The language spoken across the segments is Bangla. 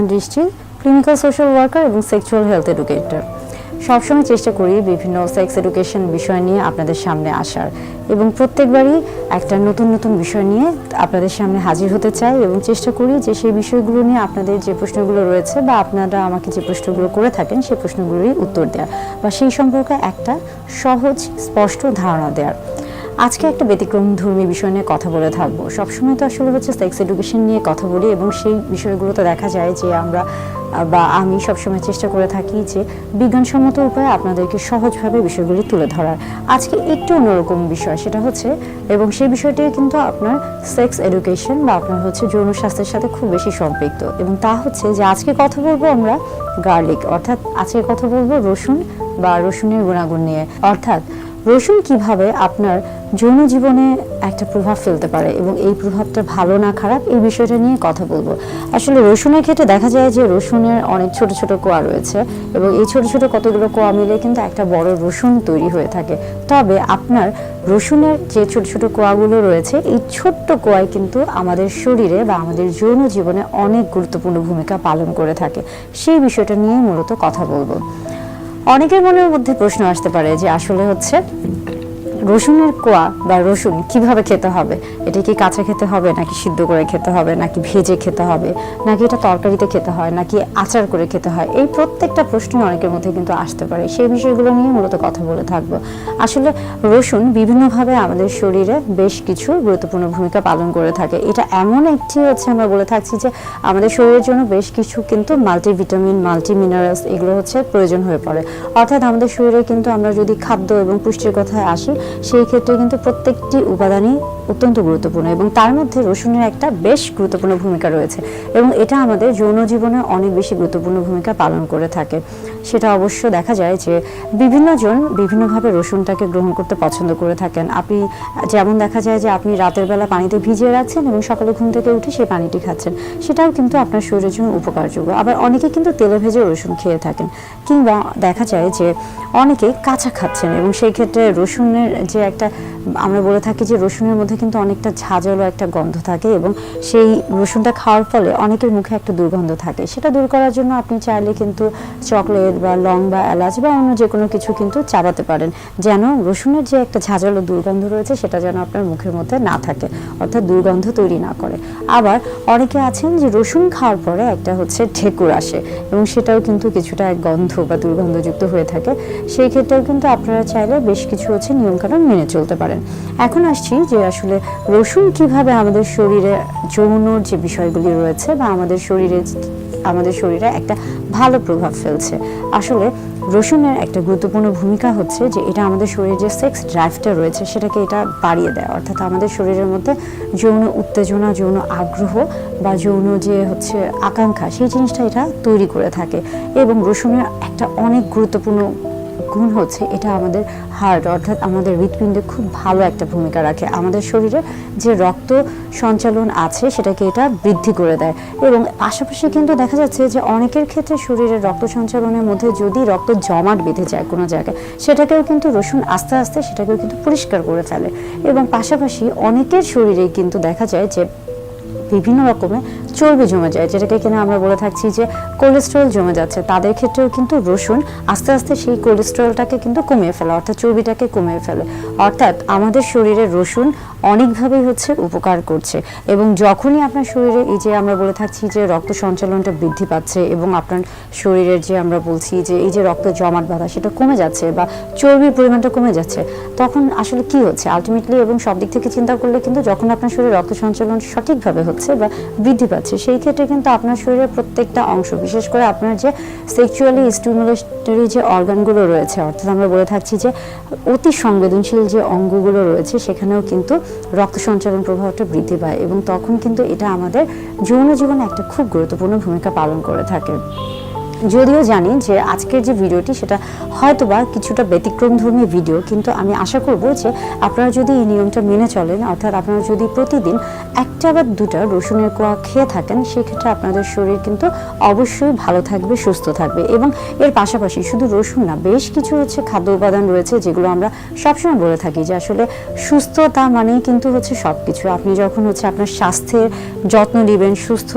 রায়হান দৃষ্টি, ক্লিনিক্যাল সোশ্যাল ওয়ার্কার এবং সেক্সুয়াল হেলথ এডুকেটর। সবসময় চেষ্টা করি বিভিন্ন সেক্স এডুকেশন বিষয় নিয়ে আপনাদের সামনে আসার এবং প্রত্যেকবারই একটা নতুন নতুন বিষয় নিয়ে আপনাদের সামনে হাজির হতে চাই এবং চেষ্টা করি যে সেই বিষয়গুলো নিয়ে আপনাদের যে প্রশ্নগুলো রয়েছে বা আপনারা আমাকে যে প্রশ্নগুলো করে থাকেন সেই প্রশ্নগুলোরই উত্তর দেওয়ার বা সেই সম্পর্কে একটা সহজ স্পষ্ট ধারণা দেওয়ার। আজকে একটা ব্যতিক্রমধর্মী বিষয় নিয়ে কথা বলে থাকবো। সবসময় তো আসলে হচ্ছে সেক্স এডুকেশন নিয়ে কথা বলি এবং সেই বিষয়গুলোতে দেখা যায় যে আমরা বা আমি সবসময় চেষ্টা করে থাকি যে বিজ্ঞানসম্মত উপায়ে আপনাদেরকে সহজভাবে বিষয়গুলি তুলে ধরার। আজকে একটু অন্যরকম বিষয়, সেটা হচ্ছে এবং সেই বিষয়টি কিন্তু আপনার সেক্স এডুকেশন বা আপনার হচ্ছে যৌন স্বাস্থ্যের সাথে খুব বেশি সম্পৃক্ত এবং তা হচ্ছে যে আজকে কথা বলবো আমরা গার্লিক, অর্থাৎ আজকে কথা বলবো রসুন বা রসুনের গুণাগুণ নিয়ে, অর্থাৎ রসুন কিভাবে আপনার যৌন জীবনে একটা প্রভাব ফেলতে পারে এবং এই প্রভাবটা ভালো না খারাপ এই বিষয়টা নিয়ে কথা বলবো। আসলে রসুনের ক্ষেত্রে দেখা যায় যে রসুনের অনেক ছোট ছোট কোয়া রয়েছে এবং এই ছোট ছোট কতগুলো কোয়া মিলে কিন্তু একটা বড় রসুন তৈরি হয়ে থাকে। তবে আপনার রসুনের যে ছোট ছোট কোয়াগুলো রয়েছে এই ছোট্ট কোয়ায় কিন্তু আমাদের শরীরে বা আমাদের যৌন জীবনে অনেক গুরুত্বপূর্ণ ভূমিকা পালন করে থাকে। সেই বিষয়টা নিয়ে মূলত কথা বলবো। অনেকের মনের মধ্যে প্রশ্ন আসতে পারে যে আসলে হচ্ছে রসুনের কোয়া বা রসুন কিভাবে খেতে হবে, এটা কি কাঁচা খেতে হবে নাকি সিদ্ধ করে খেতে হবে নাকি ভেজে খেতে হবে নাকি এটা তরকারিতে খেতে হয় নাকি আচার করে খেতে হয়, এই প্রত্যেকটা প্রশ্ন অনেকের মধ্যে কিন্তু আসতে পারে। সেই বিষয়গুলো নিয়ে মূলত কথা বলে থাকবো। আসলে রসুন বিভিন্নভাবে আমাদের শরীরে বেশ কিছু গুরুত্বপূর্ণ ভূমিকা পালন করে থাকে। এটা এমন একটি হচ্ছে আমরা বলে থাকছি যে আমাদের শরীরের জন্য বেশ কিছু কিন্তু মাল্টিভিটামিন মাল্টি মিনারেলস এগুলো হচ্ছে প্রয়োজন হয়ে পড়ে। অর্থাৎ আমাদের শরীরে কিন্তু আমরা যদি খাদ্য এবং পুষ্টির কথায় আসি সেই ক্ষেত্রে কিন্তু প্রত্যেকটি উপাদানই অত্যন্ত গুরুত্বপূর্ণ এবং তার মধ্যে রসুনের একটা বেশ গুরুত্বপূর্ণ ভূমিকা রয়েছে এবং এটা আমাদের যৌন জীবনে অনেক বেশি গুরুত্বপূর্ণ ভূমিকা পালন করে থাকে। সেটা অবশ্য দেখা যায় যে বিভিন্ন জন বিভিন্নভাবে রসুনটাকে গ্রহণ করতে পছন্দ করে থাকেন। আপনি যেমন দেখা যায় যে আপনি রাতের বেলা পানিতে ভিজিয়ে রাখছেন এবং সকালে ঘুম থেকে উঠে সেই পানিটি খাচ্ছেন, সেটাও কিন্তু আপনার শরীরের জন্য উপকারযোগ্য। আবার অনেকে কিন্তু তেলে ভেজে রসুন খেয়ে থাকেন, কিংবা দেখা যায় যে অনেকে কাঁচা খাচ্ছেন এবং সেই ক্ষেত্রে রসুনের যে একটা আমরা বলে থাকি যে রসুনের মধ্যে কিন্তু অনেকটা ঝাঁঝালো একটা গন্ধ থাকে এবং সেই রসুনটা খাওয়ার ফলে অনেকের মুখে একটা দুর্গন্ধ থাকে। সেটা দূর করার জন্য আপনি চাইলে কিন্তু চকলেট বা লং বা এলাচ বা অন্য যে কোনো কিছু কিন্তু চাবাতে পারেন, যেন রসুনের যে একটা ঝাঁঝালো দুর্গন্ধ রয়েছে সেটা যেন আপনার মুখের মধ্যে না থাকে, অর্থাৎ দুর্গন্ধ তৈরি না করে। আবার অনেকে আছেন যে রসুন খাওয়ার পরে একটা হচ্ছে ঢেকুর আসে এবং সেটাও কিন্তু কিছুটা এক গন্ধ বা দুর্গন্ধযুক্ত হয়ে থাকে। সেই ক্ষেত্রেও কিন্তু আপনারা চাইলে বেশ কিছু হচ্ছে নিয়মকানুন মেনে চলতে পারেন। এখন আসছি যে আসলে রসুন কিভাবে আমাদের শরীরে যৌনর যে বিষয়গুলি রয়েছে বা আমাদের শরীরে একটা ভালো প্রভাব ফেলছে। আসলে রসুনের একটা গুরুত্বপূর্ণ ভূমিকা হচ্ছে যে এটা আমাদের শরীরে যে সেক্স ড্রাইভটা রয়েছে সেটাকে এটা বাড়িয়ে দেয়, অর্থাৎ আমাদের শরীরের মধ্যে যৌন উত্তেজনা যৌন আগ্রহ বা যৌন যে হচ্ছে আকাঙ্ক্ষা সেই জিনিসটা এটা তৈরি করে থাকে। এবং রসুনের একটা অনেক গুরুত্বপূর্ণ গুণ হচ্ছে এটা আমাদের হার্ট অর্থাৎ আমাদের হৃৎপিণ্ডে খুব ভালো একটা ভূমিকা রাখে। আমাদের শরীরে যে রক্ত সঞ্চালন আছে সেটাকে এটা বৃদ্ধি করে দেয় এবং পাশাপাশি কিন্তু দেখা যাচ্ছে যে অনেকের ক্ষেত্রে শরীরের রক্ত সঞ্চালনের মধ্যে যদি রক্ত জমাট বেঁধে যায় কোনো জায়গায়, সেটাকেও কিন্তু রসুন আস্তে আস্তে সেটাকেও কিন্তু পরিষ্কার করে ফেলে। এবং পাশাপাশি অনেকের শরীরে কিন্তু দেখা যায় যে বিভিন্ন রকমের চর্বি জমে যায়, যেটাকে কিনা আমরা বলে থাকছি যে কোলেস্টেরল জমে যাচ্ছে, তাদের ক্ষেত্রেও কিন্তু রসুন আস্তে আস্তে সেই কোলেস্টেরলটাকে কিন্তু কমিয়ে ফেলে, অর্থাৎ চর্বিটাকে কমিয়ে ফেলে। অর্থাৎ আমাদের শরীরে রসুন অনেকভাবেই হচ্ছে উপকার করছে। এবং যখনই আপনার শরীরে এই যে আমরা বলে থাকছি যে রক্ত সঞ্চালনটা বৃদ্ধি পাচ্ছে এবং আপনার শরীরের যে আমরা বলছি যে এই যে রক্ত জমাট বাঁধা সেটা কমে যাচ্ছে বা চর্বির পরিমাণটা কমে যাচ্ছে, তখন আসলে কি হচ্ছে আলটিমেটলি এবং সব দিক থেকে চিন্তা করলে কিন্তু যখন আপনার শরীরে রক্ত সঞ্চালন সঠিকভাবে হচ্ছে বা বৃদ্ধি পাচ্ছে, সেই ক্ষেত্রে কিন্তু আপনার শরীরের প্রত্যেকটা অংশ, বিশেষ করে আপনার যে সেক্সুয়ালি স্টিমুলেটরি যে অর্গানগুলো রয়েছে, অর্থাৎ আমরা বলে থাকছি যে অতি সংবেদনশীল যে অঙ্গগুলো রয়েছে সেখানেও কিন্তু রক্ত সঞ্চালন প্রভাবটা বৃদ্ধি পায় এবং তখন কিন্তু এটা আমাদের যৌন জীবনে একটা খুব গুরুত্বপূর্ণ ভূমিকা পালন করে থাকে। যদিও জানি যে আজকের যে ভিডিওটি সেটা হয়তোবা কিছুটা ব্যতিক্রমধর্মী ভিডিও, কিন্তু আমি আশা করব যে আপনারা যদি এই নিয়মটা মেনে চলেন, অর্থাৎ আপনারা যদি প্রতিদিন একটা বা দুটা রসুনের কোয়া খেয়ে থাকেন, সেক্ষেত্রে আপনাদের শরীর কিন্তু অবশ্যই ভালো থাকবে, সুস্থ থাকবে। এবং এর পাশাপাশি শুধু রসুন না, বেশ কিছু খাদ্য উপাদান রয়েছে যেগুলো আমরা সবসময় বলে থাকি যে আসলে সুস্থতা মানেই কিন্তু সব কিছু। আপনি যখন আপনার স্বাস্থ্যের যত্ন নেবেন, সুস্থ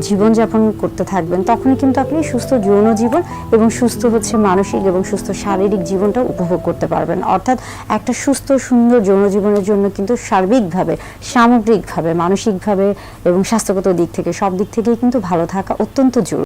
জীবনযাপন করতে থাকবেন, তখনই কিন্তু আপনি সুস্থ যৌন জীবন এবং সুস্থ মানসিক এবং সুস্থ শারীরিক জীবনটা উপভোগ করতে পারবেন। অর্থাৎ একটা সুস্থ সুন্দর যৌন জীবনের জন্য কিন্তু সার্বিকভাবে, সামগ্রিকভাবে, মানসিকভাবে এবং স্বাস্থ্যগত দিক থেকে, সব দিক থেকেই কিন্তু ভালো থাকা অত্যন্ত জরুরি।